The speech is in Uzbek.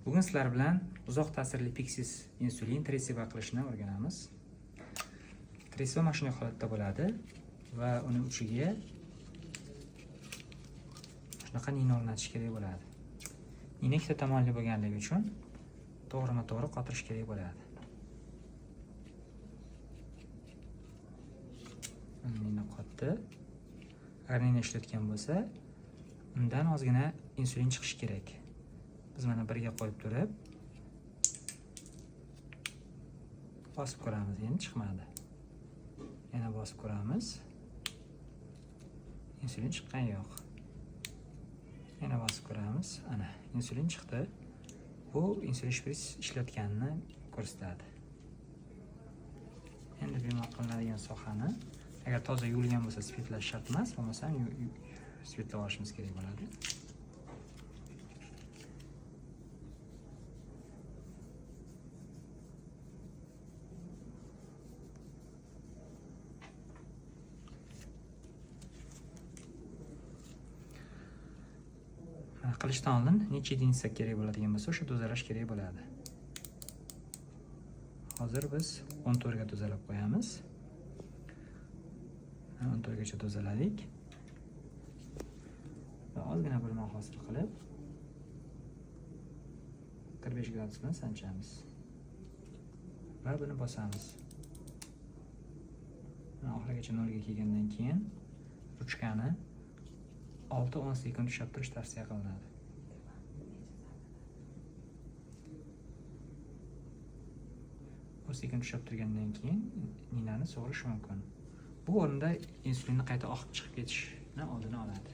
Bugun sizlar bilan uzoq ta'sirli Pyxis insulin tresiva qilishni o'rganamiz. Tresiva mana shunday holatda bo'ladi va uni uchiga shunaqa nina o'rnatish kerak bo'ladi. Nina ikkita tomonli bo'lganligi uchun to'g'rima-to'g'ri qotirish kerak bo'ladi. Nina qotdi. Agar nina ishlatgan bo'lsa, undan ozgina insulin chiqishi kerak. Biz mana birga qo'yib turib bosib ko'ramiz. Endi chiqmadi. Yana bosib ko'ramiz. Insulin chiqqan yo'q. Yana bosib ko'ramiz. Ana, insulin chiqdi. Bu insulin shpris ishlatganini ko'rsatadi. Endi bemor qilinadigan sohani agar toza yuvilgan bo'lsa spirtlash shart emas, bo'lmasa spirtlab olishimiz kerak bo'ladi. Qilishdan oldin necha yedinsa kerak bo'ladigan bo'lsa, o'sha dozalash kerak bo'ladi. Hozir biz 14 ga dozalab qo'yamiz. 14 gacha dozaladik. Va ozgina bo'lma hosil qilib 45 gradus bilan sanchamiz. Va buni bosamiz. Oxirigacha 0 ga kelgandan keyin ruchkani 6-10 sekund ushlab turish tavsiya qilinadi. O sekund ushlab turgandan keyin ninani sug'urish mumkin. Bu o'rinda insulinni qayta oqib chiqib ketishni oldini oladi.